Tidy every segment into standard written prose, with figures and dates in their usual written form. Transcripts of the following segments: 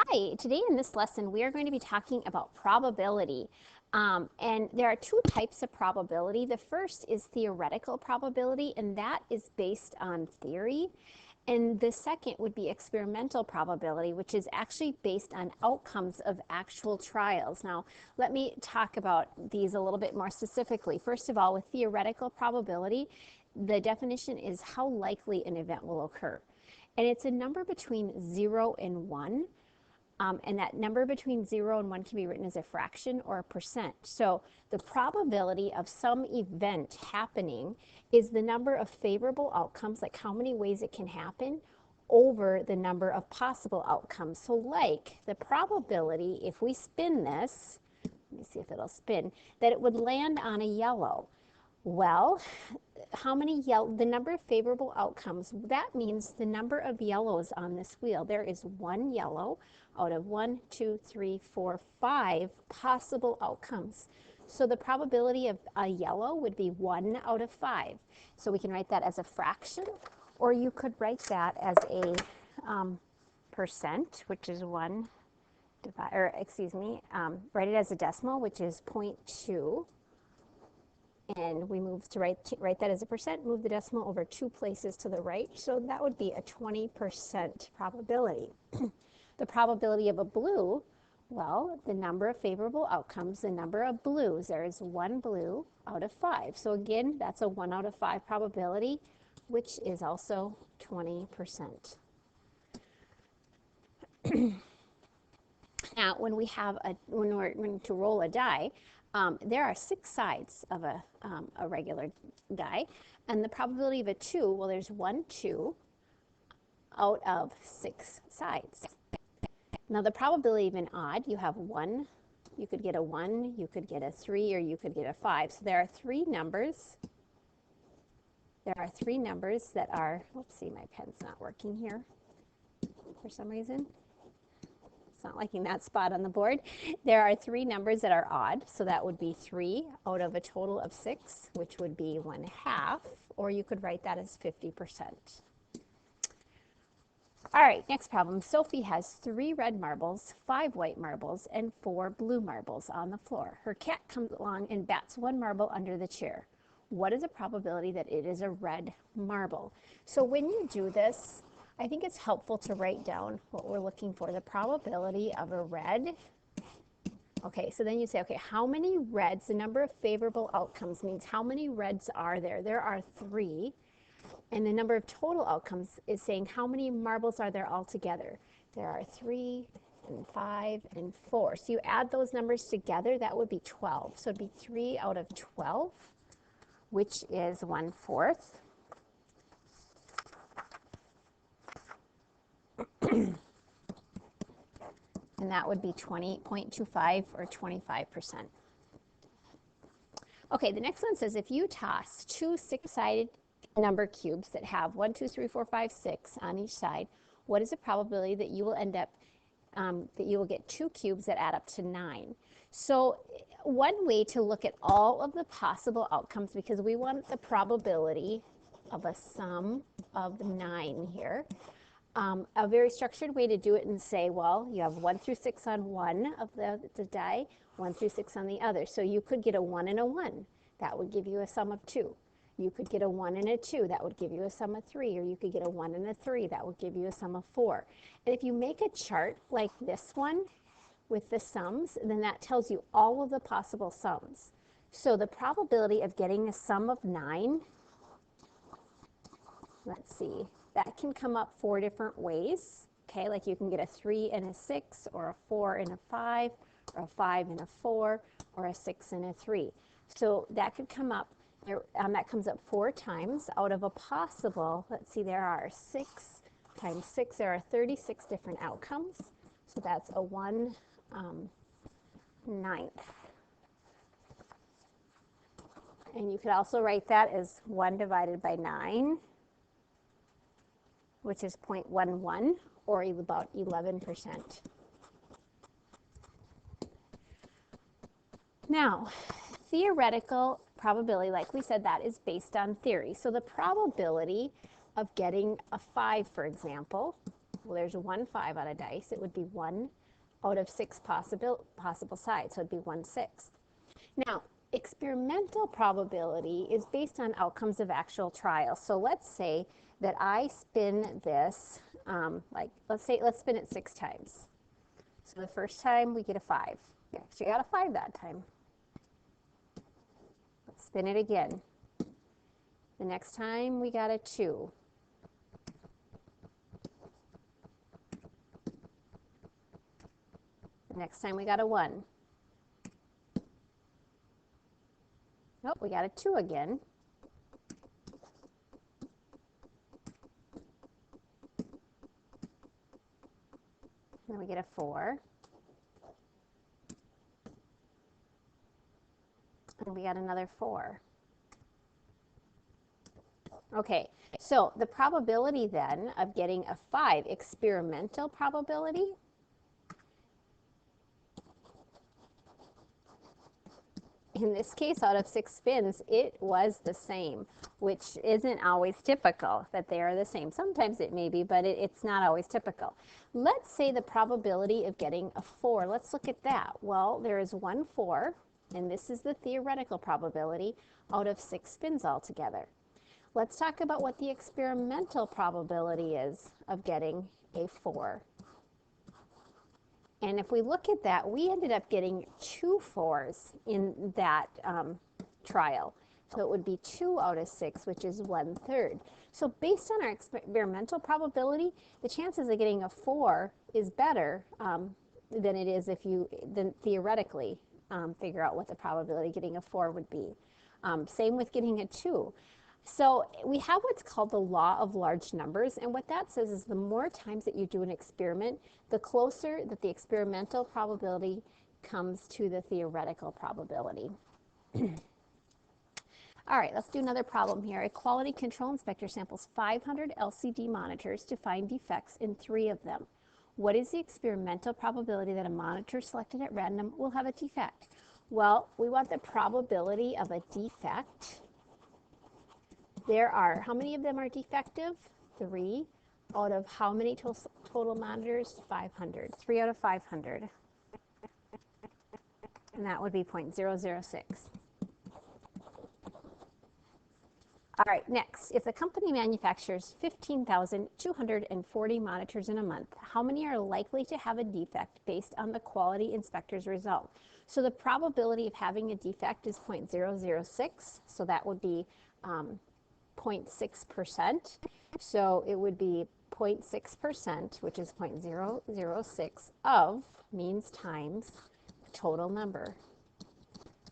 Hi, today in this lesson we are going to be talking about probability. And there are two types of probability. The first is theoretical probability, and that is based on theory. And the second would be experimental probability, which is actually based on outcomes of actual trials. Now, let me talk about these a little bit more specifically. First of all, with theoretical probability, the definition is how likely an event will occur. And it's a number between 0 and 1. And that number between 0 and 1 can be written as a fraction or a percent. So the probability of some event happening is the number of favorable outcomes, like how many ways it can happen, over the number of possible outcomes. So like the probability, if we spin this, let me see if it'll spin, that it would land on a yellow. Well, the number of favorable outcomes, that means the number of yellows on this wheel. There is one yellow out of 1, 2, 3, 4, 5 possible outcomes. So the probability of a yellow would be 1 out of 5. So we can write that as a fraction, or you could write that as a percent, which is 1 divided, or excuse me, write it as a decimal, which is 0.2. And we move to write that as a percent, move the decimal over 2 places to the right. So that would be a 20% probability. The probability of a blue, well, the number of favorable outcomes, the number of blues, there is 1 blue out of 5. So again, that's a 1 out of 5 probability, which is also 20%. Now, when we're going to roll a die, there are 6 sides of a regular die, and the probability of a 2, well, there's 1 2 out of 6 sides. Now, the probability of an odd, you have 1, you could get a 1, you could get a 3, or you could get a 5. So there are 3 numbers. There are 3 numbers that are, let's see, my pen's not working here for some reason. It's not liking that spot on the board. There are 3 numbers that are odd, so that would be 3 out of a total of 6, which would be 1/2, or you could write that as 50%. All right, next problem. Sophie has 3 red marbles, 5 white marbles, and 4 blue marbles on the floor. Her cat comes along and bats 1 marble under the chair. What is the probability that it is a red marble? So when you do this, I think it's helpful to write down what we're looking for, the probability of a red. Okay, so then you say, okay, how many reds, the number of favorable outcomes means how many reds are there? There are 3. And the number of total outcomes is saying how many marbles are there altogether? There are 3 and 5 and 4. So you add those numbers together, that would be 12. So it'd be 3 out of 12, which is 1/4. And that would be 20.25 or 25%. Okay, the next one says if you toss 2 6-sided number cubes that have 1, 2, 3, 4, 5, 6 on each side, what is the probability that you will end up, that you will get 2 cubes that add up to 9? So one way to look at all of the possible outcomes, because we want the probability of a sum of 9 here, a very structured way to do it and say, well, you have 1 through 6 on one of the die, 1 through 6 on the other. So you could get a 1 and a 1. That would give you a sum of 2. You could get a 1 and a 2. That would give you a sum of 3. Or you could get a 1 and a 3. That would give you a sum of 4. And if you make a chart like this one with the sums, then that tells you all of the possible sums. So the probability of getting a sum of 9, let's see, that can come up 4 different ways. Okay, like you can get a 3 and a 6, or a 4 and a 5, or a 5 and a 4, or a 6 and a 3. So that could come up, that comes up 4 times out of a possible, let's see, there are 6 times 6, there are 36 different outcomes. So that's a 1/9. And you could also write that as 1 divided by 9, which is 0.11, or about 11%. Now, theoretical probability, like we said, that is based on theory. So the probability of getting a 5, for example, Well, there's 1 5 on a dice. It would be 1 out of 6 possible sides, so it'd be 1/6. Now, experimental probability is based on outcomes of actual trials. So let's say that I spin this, let's spin it 6 times. So the first time we get a 5. Yeah, so you got a 5 that time. Let's spin it again. The next time we got a 2. The next time we got a 1. Oh, we got a 2 again. Then we get a 4. And we got another 4. Okay, so the probability then of getting a 5, experimental probability, in this case, out of 6 spins, it was the same, which isn't always typical that they are the same. Sometimes it may be, but it's not always typical. Let's say the probability of getting a 4. Let's look at that. Well, there is 1 4, and this is the theoretical probability out of 6 spins altogether. Let's talk about what the experimental probability is of getting a 4. And if we look at that, we ended up getting 2 4s in that trial. So it would be 2 out of 6, which is 1/3. So based on our experimental probability, the chances of getting a 4 is better than it is if you then theoretically figure out what the probability of getting a 4 would be. Same with getting a 2. So we have what's called the law of large numbers, and what that says is the more times that you do an experiment, the closer that the experimental probability comes to the theoretical probability. All right, let's do another problem here. A quality control inspector samples 500 LCD monitors to find defects in 3 of them. What is the experimental probability that a monitor selected at random will have a defect? Well, we want the probability of a defect. There are, how many of them are defective? 3 out of how many total monitors? 500. 3 out of 500. And that would be 0.006. All right, next, if the company manufactures 15,240 monitors in a month, how many are likely to have a defect based on the quality inspector's result? So the probability of having a defect is 0.006, so that would be 0.6%. So it would be 0.6%, which is 0.006 of means times the total number.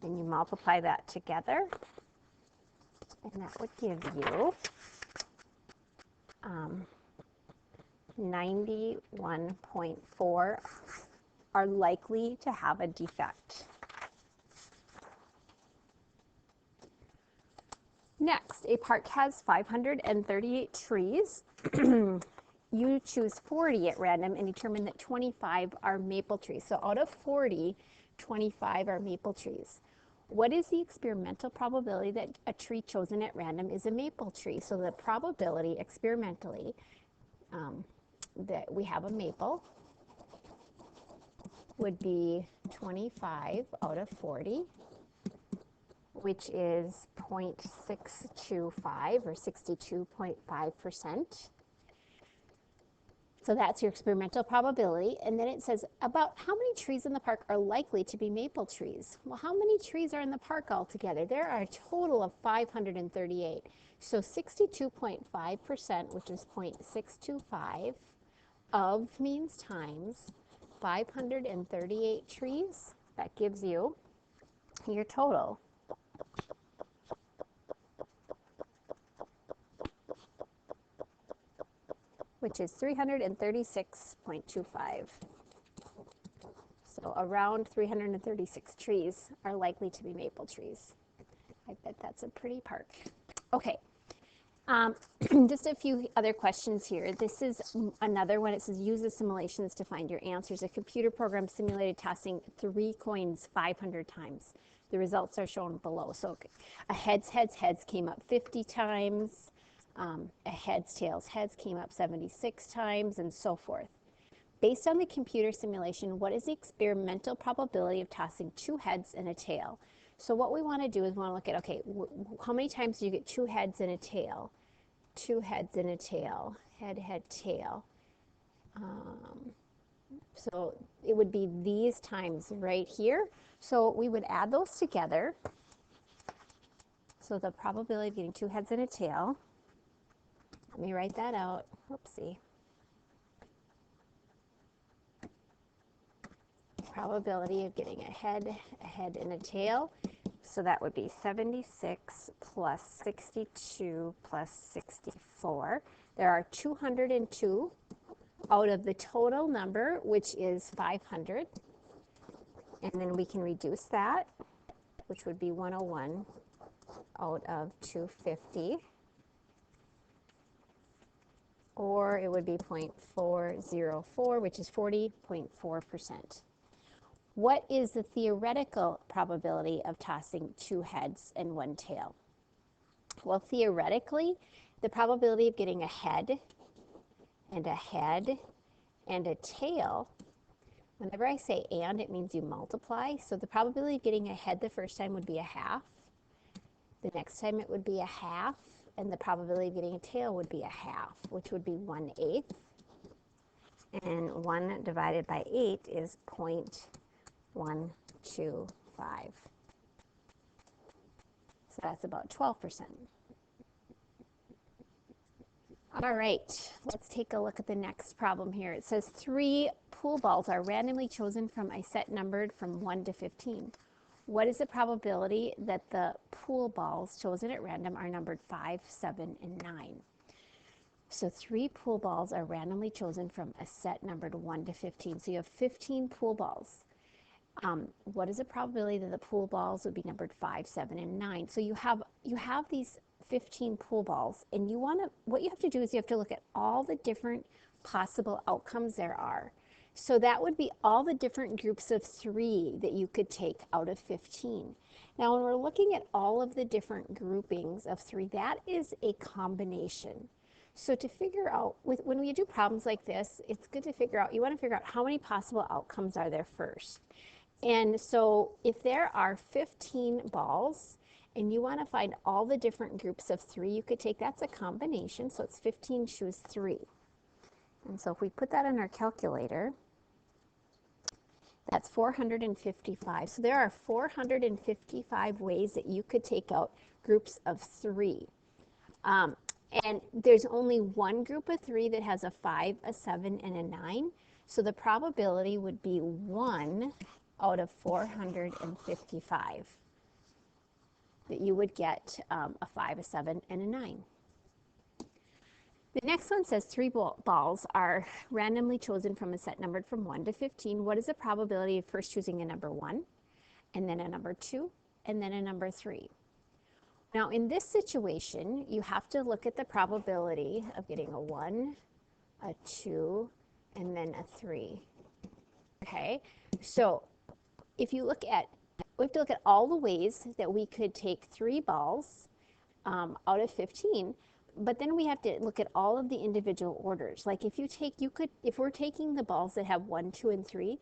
And you multiply that together, and that would give you 91.4 are likely to have a defect. Next, a park has 538 trees. You choose 40 at random and determine that 25 are maple trees. So out of 40, 25 are maple trees. What is the experimental probability that a tree chosen at random is a maple tree? So the probability experimentally that we have a maple would be 25 out of 40, which is 0.625 or 62.5%. So that's your experimental probability. And then it says about how many trees in the park are likely to be maple trees. Well, how many trees are in the park altogether? There are a total of 538. So 62.5%, which is 0.625 of means times 538 trees. That gives you your total. Which is 336.25. So around 336 trees are likely to be maple trees. I bet that's a pretty park. Okay, just a few other questions here. This is another one. It says use the simulations to find your answers. A computer program simulated tossing 3 coins 500 times. The results are shown below. So a heads came up 50 times. a heads, tails, heads came up 76 times, and so forth. Based on the computer simulation, what is the experimental probability of tossing 2 heads and a tail? So what we want to do is we want to look at, okay, how many times do you get 2 heads and a tail? 2 heads and a tail, head, head, tail. So it would be these times right here. So we would add those together. So the probability of getting 2 heads and a tail, let me write that out. Oopsie. Probability of getting a head, and a tail. So that would be 76 plus 62 plus 64. There are 202 out of the total number, which is 500. And then we can reduce that, which would be 101 out of 250. Or it would be 0.404, which is 40.4%. What is the theoretical probability of tossing 2 heads and 1 tail? Well, theoretically, the probability of getting a head and a tail, whenever I say and, it means you multiply. So the probability of getting a head the first time would be a half. The next time it would be a half, and the probability of getting a tail would be a half, which would be 1/8. And 1 divided by 8 is 0.125. So that's about 12%. All right, let's take a look at the next problem here. It says 3 pool balls are randomly chosen from a set numbered from 1 to 15. What is the probability that the pool balls chosen at random are numbered 5, 7, and 9? So 3 pool balls are randomly chosen from a set numbered 1 to 15. So you have 15 pool balls. What is the probability that the pool balls would be numbered 5, 7, and 9? So you have these 15 pool balls, and what you have to do is you have to look at all the different possible outcomes there are. So that would be all the different groups of 3 that you could take out of 15. Now, when we're looking at all of the different groupings of 3, that is a combination. So to figure out, when we do problems like this, it's good to figure out, you want to figure out how many possible outcomes are there first. And so if there are 15 balls and you want to find all the different groups of 3 you could take, that's a combination. So it's 15 choose 3. And so if we put that in our calculator, that's 455. So there are 455 ways that you could take out groups of 3. And there's only one group of 3 that has a 5, a 7, and a 9. So the probability would be 1 out of 455 that you would get a 5, a 7, and a 9. The next one says 3 balls are randomly chosen from a set numbered from 1 to 15. What is the probability of first choosing a number 1, and then a number 2, and then a number 3? Now, in this situation, you have to look at the probability of getting a 1, a 2, and then a 3. Okay, so if you look at, we have to look at all the ways that we could take 3 balls out of 15, but then we have to look at all of the individual orders. Like if we're taking the balls that have 1, 2, and 3,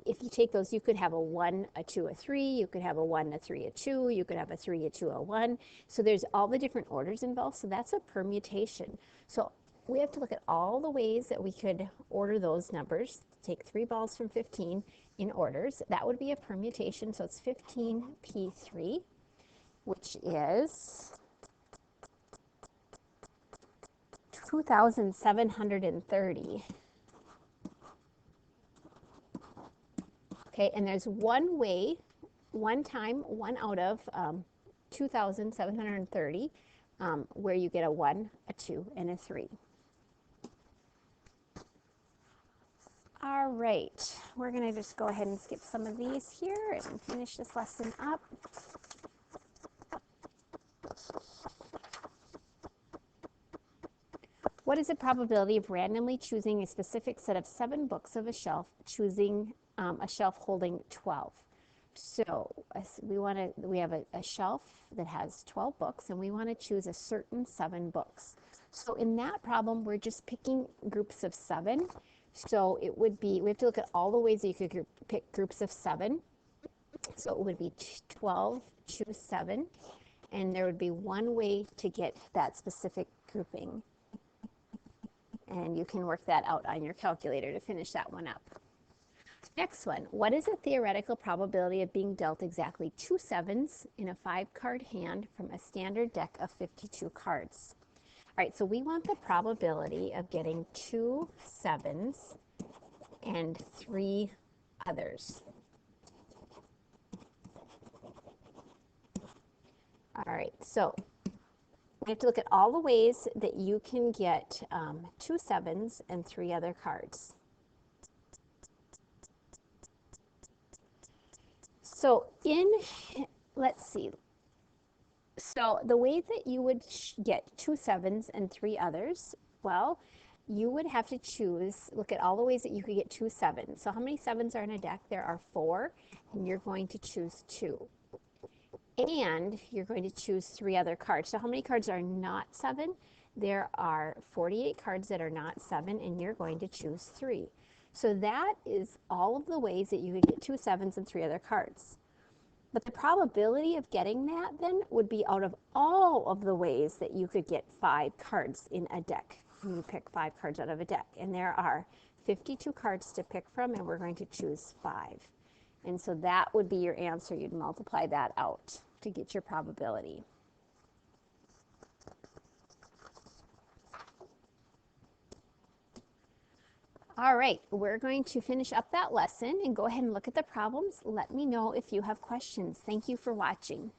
if you take those, you could have a 1, a 2, a 3, you could have a 1, a 3, a 2, you could have a 3, a 2, a 1. So there's all the different orders involved, so that's a permutation. So we have to look at all the ways that we could order those numbers, take 3 balls from 15 in orders. That would be a permutation, so it's 15p3, which is 2,730. Okay, and there's one way, one time, 1 out of 2,730, where you get a 1, a 2, and a 3. All right, we're going to just go ahead and skip some of these here and finish this lesson up. What is the probability of randomly choosing a specific set of 7 books of a shelf, choosing a shelf holding 12? So we have a shelf that has 12 books and we want to choose a certain 7 books. So in that problem, we're just picking groups of 7. So it would be, we have to look at all the ways that you could pick groups of 7. So it would be 12, choose 7, and there would be one way to get that specific grouping. And you can work that out on your calculator to finish that one up. Next one, what is the theoretical probability of being dealt exactly 2 7s in a 5-card hand from a standard deck of 52 cards? All right, so we want the probability of getting 2 7s and 3 others. All right, so we have to look at all the ways that you can get 2 7s and 3 other cards. So let's see. So the way that you would get 2 7s and 3 others, well, you would have to look at all the ways that you could get 2 7s. So how many 7s are in a deck? There are 4, and you're going to choose 2. And you're going to choose 3 other cards. So how many cards are not 7? There are 48 cards that are not 7, and you're going to choose 3. So that is all of the ways that you could get 2 7s and 3 other cards. But the probability of getting that then would be out of all of the ways that you could get 5 cards in a deck. You pick 5 cards out of a deck, and there are 52 cards to pick from, and we're going to choose 5. And so that would be your answer. You'd multiply that out to get your probability. All right, we're going to finish up that lesson and go ahead and look at the problems. Let me know if you have questions. Thank you for watching.